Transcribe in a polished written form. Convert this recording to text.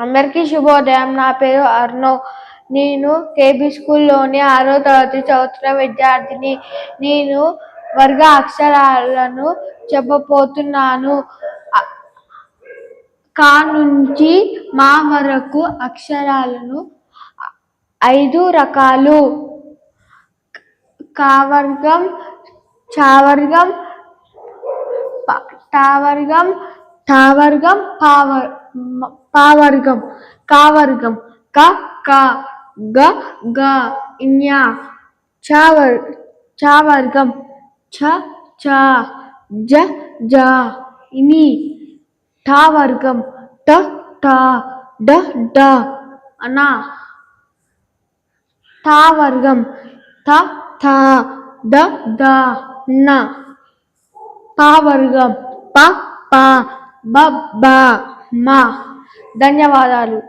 అందరికీ శుభోదయం. నా పేరు అర్ణవ్. నేను కేబీ స్కూల్లోని 6వ తరగతి చదువుతున్న విద్యార్థిని. నేను వర్గ అక్షరాలను చెప్పబోతున్నాను. కా నుంచి మా వరకు అక్షరాలను 5 రకాలు: కావర్గం, చావర్గం, టావర్గం, ఠావర్గం, పావర్గం. కావర్గం క ఖ గ ఘ ఞ. చావర్గం ఛ ఛ జ ఝ ఞ. ఠావర్గం ఠ ఠ డ ఢ ణ. ఠావర్గం థ థ ద ధ న. పావర్గం ప ప బ భ మ. ధన్యవాదాలు.